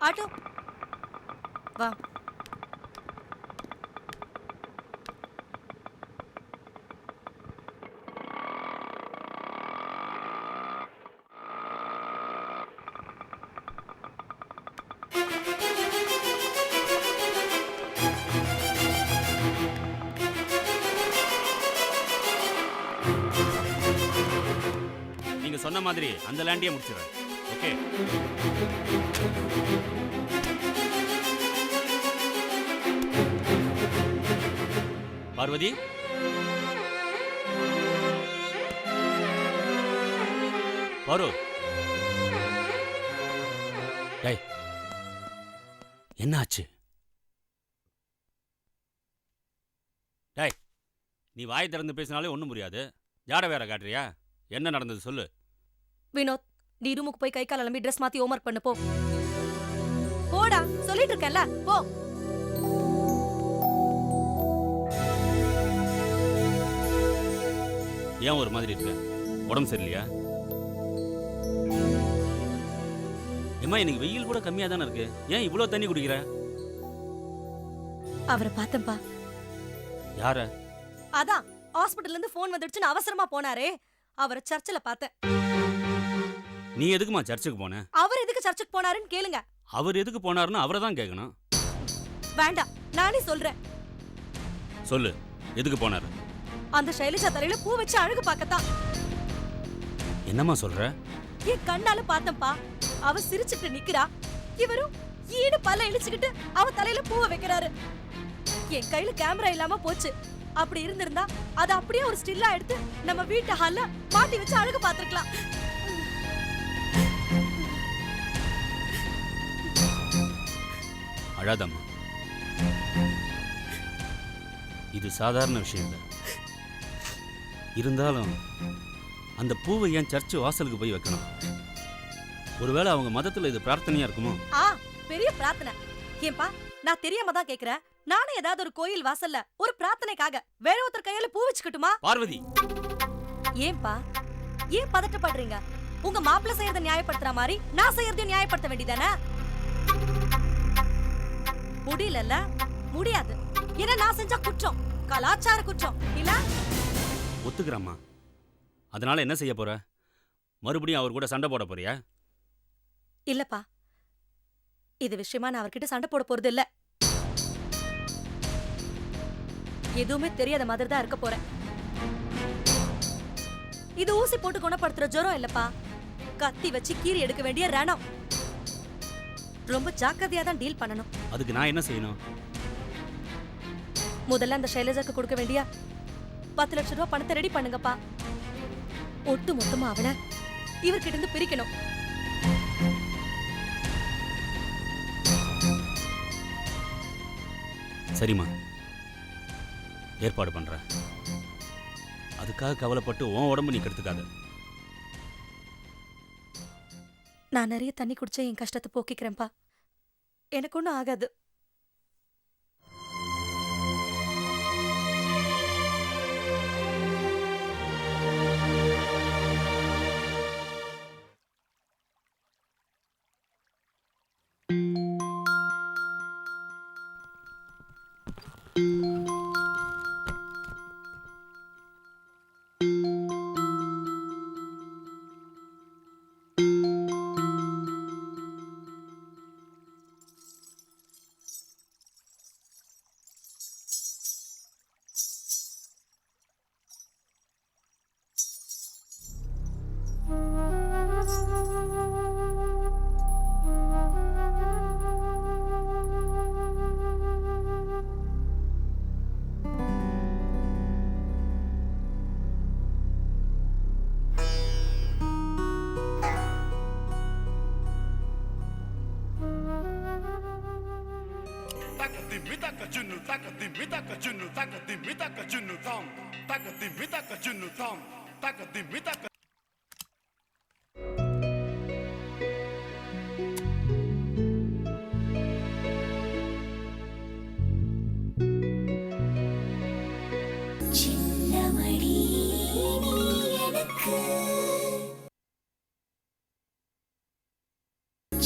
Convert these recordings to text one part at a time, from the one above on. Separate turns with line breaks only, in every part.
Auto வா.
நீங்க சொன்ன மாதிரி அந்த லேண்டையே முடிச்சிடுறேன். ஓகே. பார்வதி, பாரு. டேய், என்ன ஆச்சு? டேய், நீ வாய் திறந்து பேசினாலே ஒன்றும் புரியாது. ஜாட வேற காட்டுறியா? என்ன நடந்தது சொல்லு.
வினோத், நீ ரூமுக்கு போய் கை கால் அலம்பி ட்ரெஸ் மாத்தி ஹோம்வொர்க் பண்ணு போ. போடா, சொல்லிட்டு இருக்கேன்ல, போ.
ஏன் ஒரு மாதிரி இருக்க? உடம்பு சரியில்லையா? ஏம்மா, இன்னைக்கு வெயில் கூட கம்மியா தானே இருக்கு. ஏன் இவ்வளவு தண்ணி குடிக்கிற?
அவரை பார்த்தேன்பா.
யார?
அதான் ஹாஸ்பிடல்ல இருந்து போன் வந்துடுச்சுன்னு அவசரமா போனாரே, அவரை சர்ச்சில் பார்த்தேன்.
நீ எதுக்குமா சர்ச்சுக்கு போன?
அவர் எதுக்கு சர்ச்சுக்கு போனாருன்னு கேளுங்க.
அவர் எதுக்கு போனாருன்னு அவரை தான் கேட்கணும்.
வேண்டாம், நானே சொல்றேன்.
சொல்லு, எதுக்கு போனாரு?
அந்த ஷைலஜா தலையில பூ வச்சு அழகு பார்க்கத்தான்.
என்னம்மா சொல்ற?
என் கண்ணால பார்த்தேன்பா. அவ சிரிச்சுட்டு நிக்கிறா, இவரும் ஈடு பல்ல இழிச்சுக்கிட்டு அவ தலையில பூவை வைக்கிறாரு. என் கையில கேமரா இல்லாம போச்சு. அப்படி இருந்திருந்தா அதை அப்படியே ஒரு ஸ்டில்லா எடுத்து நம்ம வீட்டு ஹால்ல மாட்டி வச்சு அழகு பார்த்திருக்கலாம்.
அழாதம்மா, இது சாதாரண விஷயம் இல்லை. இருந்தாலும் அந்த பூவை ஏன் சர்ச்சு வாசலுக்கு போய் வைக்கணும்? ஒருவேளை அவங்க மதத்துல இது பிரார்த்தனையா இருக்குமோ?
பெரிய பிரார்த்தனை. ஏன்பா, நான் தெரியாம தான் கேக்குறேன். நானே ஏதாவது ஒரு கோயில் வாசல்ல ஒரு பிரார்த்தனைக்காக வேற ஒருத்தர் கையில பூ வச்சுக்கட்டுமா?
பார்வதி,
ஏன்பா, ஏன் பதட்டப்படுறீங்க? உங்க மாப்பிள்ளை செய்யறத நியாயப்படுத்துற மாதிரி நான் செய்யறதையும் நியாயப்படுத்த வேண்டியதானே? முடியல, முடியாது. ஏன்னா நான் செஞ்ச குற்றம் கலாச்சார குற்றம் இல்ல.
ஒத்துக்கிறம்மா. அதனால என்ன செய்ய போற? மறுபடியும் அவர் கூட சண்டை போட போறியா?
இல்லப்பா, இது விஷயமா நான் அவர்கிட்ட சண்டை போட போறது இல்ல. எதுவுமே தெரியாத மாதிரி தான் இருக்க போறேன். இது ஊசி போட்டு குணப்படுத்துற ஜுரம் இல்லப்பா, கத்தி வச்சு கீறி எடுக்க வேண்டிய ரணம். ரொம்ப ஜாக்கிரதையா தான் டீல் பண்ணணும்.
அதுக்கு நான் என்ன செய்யணும்?
முதல்ல அந்த ஷைலஜாக்கு கொடுக்க வேண்டிய 10 லட்சம் ரூபாய் பணத்தை ரெடி பண்ணுங்கப்பா. ஒட்டு மொத்தமா அவளை இவர்கிட்ட இருந்து பிரிக்கணும்.
சரிம்மா, ஏற்பாடு பண்றேன். அதுக்காக கவலைப்பட்டு உன் உடம்பு நீ கெடுத்துக்காத.
நான் நிறைய தண்ணி குடிச்சா என் கஷ்டத்தை போக்கிக்கிறேன்ப்பா. எனக்கு ஒன்றும் ஆகாது.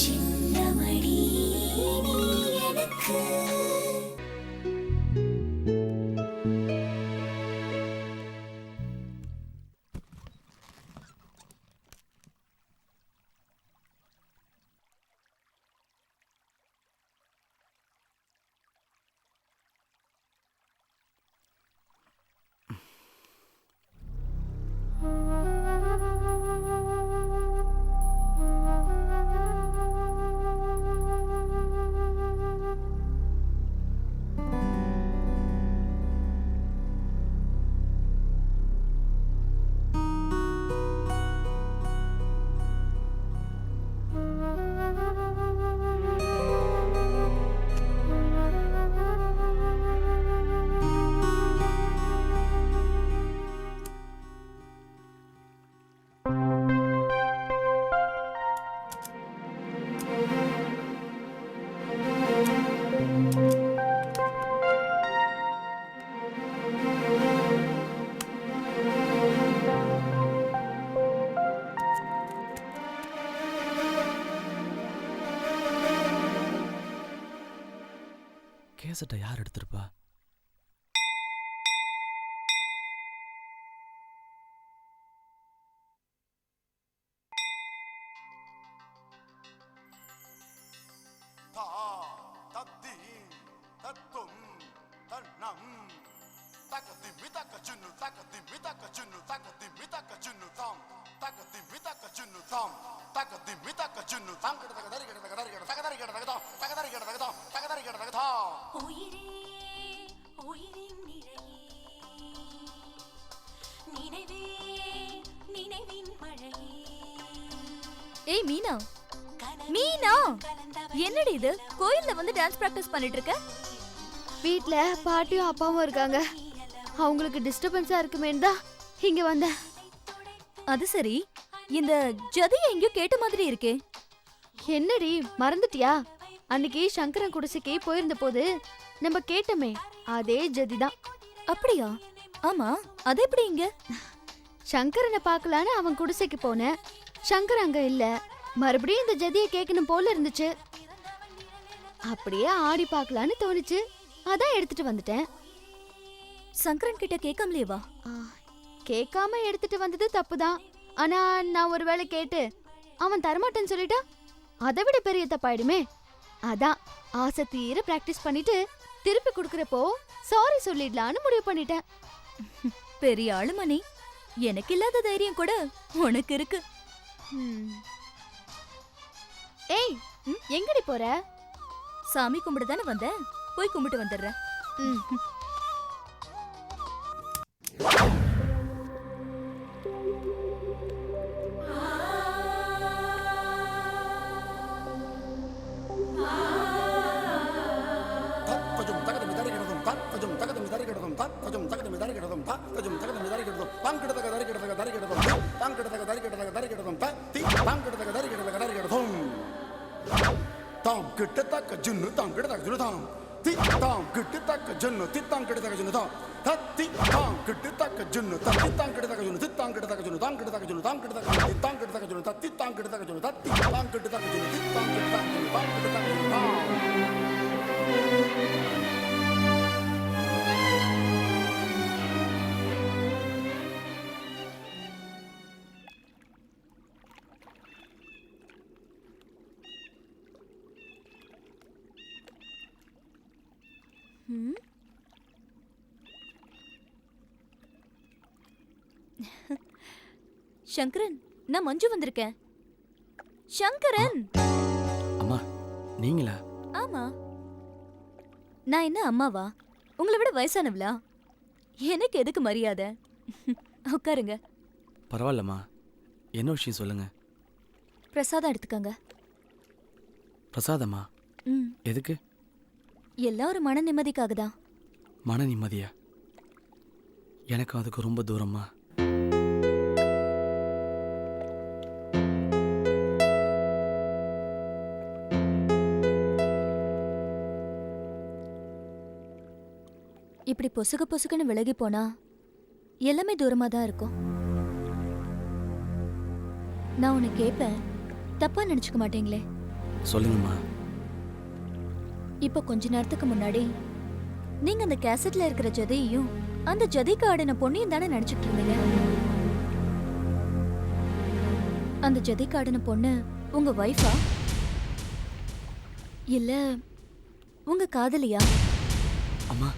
சின்னமடி கேசட்டை யார் எடுத்திருப்பா?
ஏய் மீனா, மீனா, என்னடி இது? கோயில்ல வந்து டான்ஸ் பிராக்டிஸ் பண்ணிட்டு இருக்க?
வீட்ல பாட்டியும் அப்பாவும் இருக்காங்க, அவங்களுக்கு டிஸ்டர்பன்ஸா இருக்குமேன்னு தான் இங்க வந்தேன்.
அது சரி, இந்த ஜதிய எங்கேயோ கேட்ட மாதிரி இருக்கே.
என்னடி மறந்துட்டியா? அன்னைக்கு சங்கரன் குடிசைக்கு போயிருந்த போது நம்ம கேட்டோமே, அதே ஜதி தான்.
அப்படியா? ஆமா, அது எப்படி இங்க?
சங்கரனை பார்க்கலான்னு அவன் குடிசைக்கு போனேன். சங்கர் அங்க இல்ல. மறுபடியும் இந்த ஜதியை கேட்கணும் போல இருந்துச்சு. அப்படியே ஆடி பார்க்கலான்னு தோணுச்சு, அதான் எடுத்துட்டு வந்துட்டேன்.
சங்கரன் கிட்ட கேட்காமலே வா.
கேட்காம எடுத்துட்டு வந்தது தப்புதான். ஆனா நான் ஒருவேளை கேட்டு அவன் தரமாட்டேன்னு சொல்லிட்டா அதை விட பெரிய தப்பாயிடுமே. அதான் ஆசை தீர பிராக்டிஸ் பண்ணிட்டு திருப்பி கொடுக்கறப்போ சாரி சொல்லிடலான்னு முடிவு பண்ணிட்டேன்.
பெரிய ஆளுமணி, எனக்கு இல்லாத தைரியம் கூட உனக்கு இருக்கு.
ஏய், எங்கடி போற?
சாமி கும்பிட தானே வந்த, போய் கும்பிட்டு வந்துடுறேன். சங்கரன், நான் மஞ்சு வந்திருக்கேன். சங்கரன்.
அம்மா, நீங்களா?
ஆமா. நான் என்ன அம்மாவா? உங்களை விட வயசானவளா? எனக்கு எதுக்கு மரியாதை? உட்காருங்க.
பரவாயில்லம்மா, என்ன விஷயம் சொல்லுங்க.
பிரசாதம் எடுத்துக்கங்க.
பிரசாதம்மா? எதுக்கு?
எல்லாரும் மன நிம்மதிக்காக தான்.
மன நிம்மதியா? எனக்கு அதுக்கு ரொம்ப தூரமா.
இப்படி பொசுக்கு பொசுக்குன்னு விலகி போனா எல்லாமே தூரமா தான் இருக்கும். நான் உன்னை கேட்பேன், தப்பா நினைச்சுக்க மாட்டீங்களே?
சொல்லுங்கம்மா.
இப்ப கொஞ்ச நேரத்துக்கு முன்னாடி நீங்க அந்த கேசட்ல இருக்கிற ஜதையையும் அந்த ஜதைக்கு ஆடின பொண்ணையும் தானே நினைச்சிட்டு இருந்தீங்க. அந்த ஜதைக்கு ஆடின பொண்ணு உங்க வைஃபா இல்ல உங்க காதலியா?
அம்மா,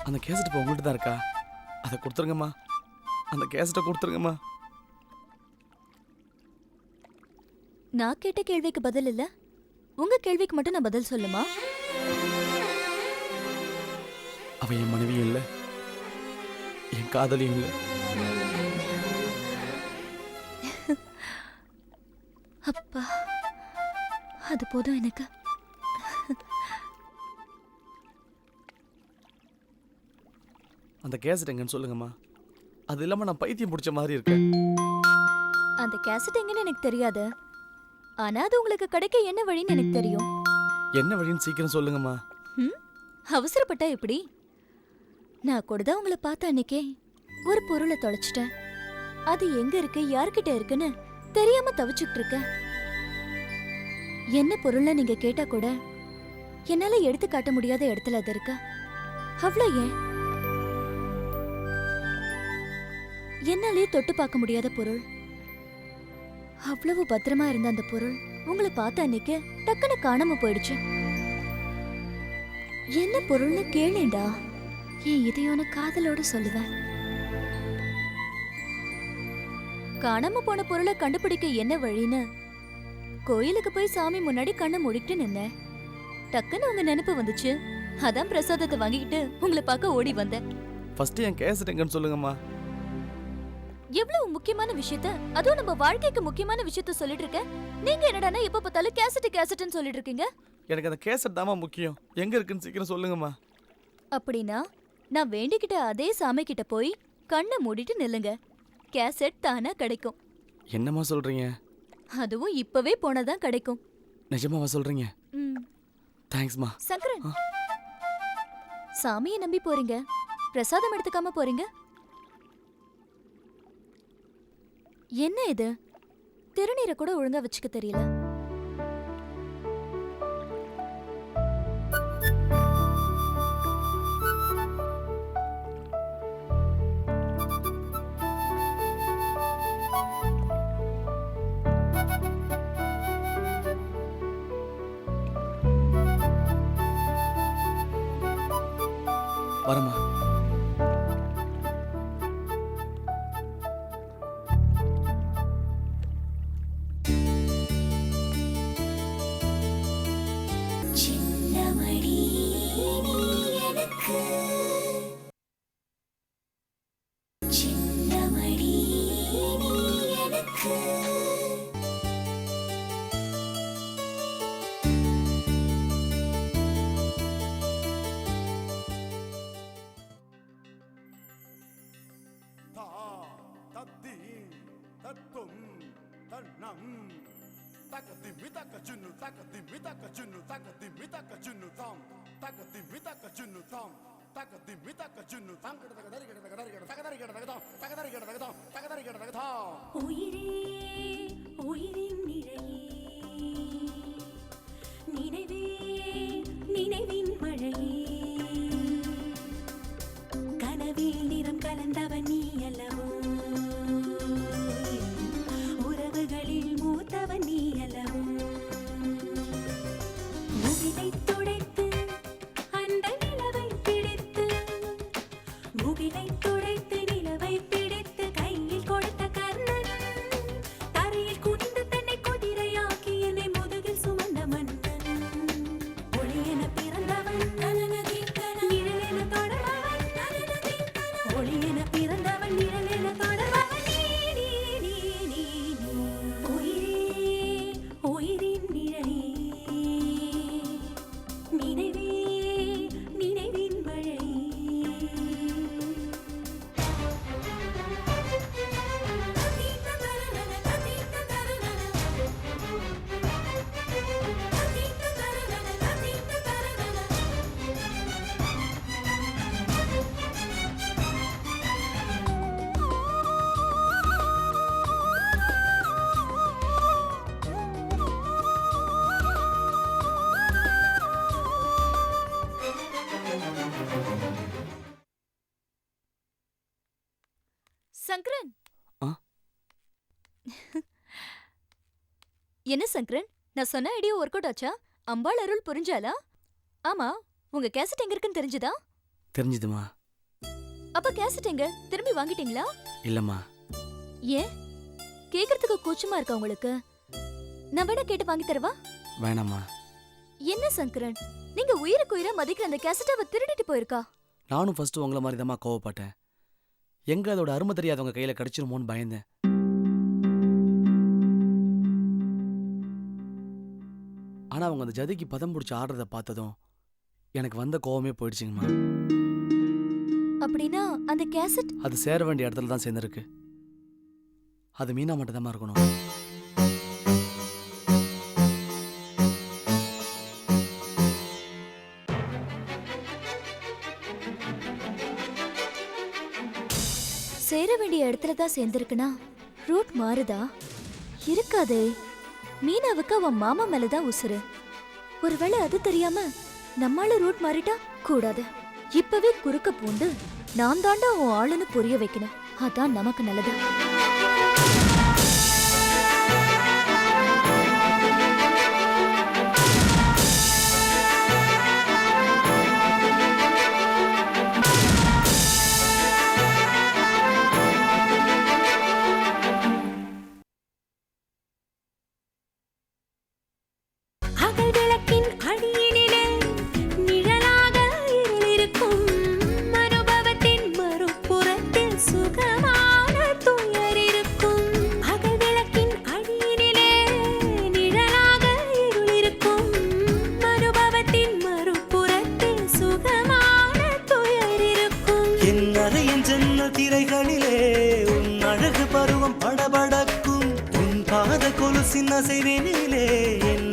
அந்த கேசட் இப்போ உங்கள்கிட்ட தான் இருக்கா? அதை கொடுத்துருங்கம்மா, அந்த கேசட்டை கொடுத்துருங்கம்மா.
நான் கேட்ட கேள்விக்கு பதில் இல்ல, உங்க கேள்விக்கு மட்டும் நான் பதில் சொல்லுமா?
அவ என் மனைவியும் இல்லை, என் காதலியும் இல்லை.
அப்பா, அது போதும் எனக்கு.
அந்த கேசட் எங்கன்னு சொல்லுங்கம்மா. அது இல்லாம நான் பைத்தியம் பிடிச்ச மாதிரி இருக்கேன்.
அந்த கேசட் எங்கன்னு எனக்கு தெரியாது, ஆனா அது உங்களுக்கு கிடைக்க என்ன வழின்னு எனக்கு தெரியும்.
என்ன வழின்னு சீக்கிரம் சொல்லுங்கம்மா.
அவசரப்பட்டா எப்படி? நான் கூட உங்களை பார்த்த அன்னைக்கே ஒரு பொருளை தொலைச்சிட்டேன். அது எங்க இருக்கு, யார்கிட்ட இருக்குன்னு தெரியாம தவிச்சுட்டு இருக்க. என்ன பொருள்னு நீங்க கேட்டா கூட
என்னால எடுத்து காட்ட முடியாத இடத்துல அது இருக்கு. அவ்வளோ ஏன் என்னாலே தொட்டு பார்க்க முடியாத பொருள், அவ்வளவு பத்திரமா இருந்த அந்த பொருள் உங்களை பார்த்த அன்னைக்கு டக்குன்னு காணாம போயிடுச்சு. என்ன பொருள்னு கேளேண்டா, என் இதயோன காதலோட சொல்லுவேன். காணாம போன பொருளை கண்டுபிடிக்க என்ன வழின்னு கோயிலுக்கு போய் சாமி முன்னாடி கண்ணை மூடிட்டு நின்னேன். டக்குன்னு உங்க நினைப்பு வந்துச்சு. அதான் பிரசாதத்தை வாங்கிக்கிட்டு உங்களை பார்க்க ஓடி வந்தேன்.
ஃபர்ஸ்ட் என் கேசட் எங்கன்னு சொல்லுங்கம்மா.
எவ்வளவு முக்கியமான விஷயத்த, அதுவும் நம்ம வாழ்க்கைக்கு முக்கியமான விஷயத்த சொல்லிட்டு இருக்க. நீங்க என்னடானா எப்ப பார்த்தாலும் கேசட் கேசட்னு சொல்லிட்டு இருக்கீங்க.
எனக்கு அந்த கேசட் தாம்மா முக்கியம். எங்க இருக்குன்னு சீக்கிரம் சொல்லுங்கம்மா.
அப்படின்னா நான் வேண்டிக்கிட்ட அதே சாமி கிட்ட போய் கண்ணை மூடிட்டு நில்லுங்க. கேசட் தானா கிடைக்கும்.
என்னம்மா சொல்றீங்க?
அதுவும் இப்பவே போனதான் கிடைக்கும்.
நிஜமாவா சொல்றீங்க?
ம்.
தேங்க்ஸ்மா.
சங்கரன், சாமியை நம்பி போறீங்க, பிரசாதம் எடுத்துக்காம போறீங்க. என்ன இது? திருநீரை கூட ஒழுங்கா வச்சுக்க தெரியல.
வரமா.
நினைவின் மழையே, கனவில் நிறம் கலந்தவன் நீ அல்லவோ, உறவுகளில் மூத்தவன் நீ அல்லவோ, முகிலை துடைத்து அந்த நிலவை பிடித்து, முகிலை துடைத்து நிலவை பிடித்து கையில் கொடுத்த கர்ணன், தரையில் குனிந்து தன்னை குதிரையாக்கி என்னை முதுகில் சுமந்த மன்னன், ஒளியென பிறந்தவன் நிழலென தொடர்பவன், ஒளியென பிறந்தவன் நிழலென தொடர்பவன் நீ. உயிரே உயிரின் நிழலே, நினைவே நினைவின் மழையே.
சங்கரன்.
ஆ?
என்ன சங்கரன், நான் சொன்ன ஐடியா ஒர்க் அவுட் ஆச்சா? அம்பாள் அருள் புரிஞ்சாலா? ஆமா, உங்க கேசட் எங்க இருக்குன்னு தெரிஞ்சுதா?
தெரிஞ்சுதுமா.
அப்ப கேசட் எங்க? திரும்பி வாங்கிட்டீங்களா?
இல்லம்மா.
ஏன் கேக்குறதுக்கு கூச்சமா இருக்கா உங்களுக்கு? நான் வேணா கேட்டு வாங்கி தரவா?
வேணாம்மா.
என்ன சங்கரன், நீங்க உயிருக்கு உயிரா மதிக்கிற அந்த கேசட் அவ திருடிட்டு போயிருக்கா.
நானும் ஃபர்ஸ்ட் உங்களை மாதிரி தாம்மா கோவப்பட்டேன். எங்க அதோட அருமை தெரியாதவங்க கையில கிடைச்சிருமோன்னு பயந்தேன். ஆனா அவங்க அந்த ஜதிக்கு பதம் பிடிச்சி ஆடுறத பார்த்ததும் எனக்கு வந்த கோவமே போயிடுச்சுங்கம்மா.
அப்படின்னா அந்த கேசட்
அது சேர வேண்டிய இடத்துல தான் சேர்ந்துருக்கு. அது மீனா மட்டும் தான் இருக்கணும்.
சேர வேண்டிய இடத்துல தான் சேர்ந்திருக்குனா ரூட் மாறுதா? இருக்காதே. மீனாவுக்கு அவன் மாமா மேலதான் உசுரு. ஒருவேளை அது தெரியாம நம்மால ரூட் மாறிட்டா கூடாது. இப்பவே குறுக்க பூந்து நான் தாண்டா உன் ஆளுன்னு புரிய வைக்கணும். அதான் நமக்கு நல்லது.
அகல் விளக்கின் அடியினிலே நிழலாக இருளிருக்கும். அனுபவத்தின் மறுபுறத்தில் சுகமான துயர் இருக்கும். அகல் விளக்கின் அடியினிலே நிழலாக இருளிருக்கும். அனுபவத்தின் மறுபுறத்தில் சுகமான துயர் இருக்கும்.
என் அறையின் ஜன்னல் திரைகளிலே உன் அழகு பருவம் படபடக்கும். உன் பாத கொலுசின் அசைவினிலே என்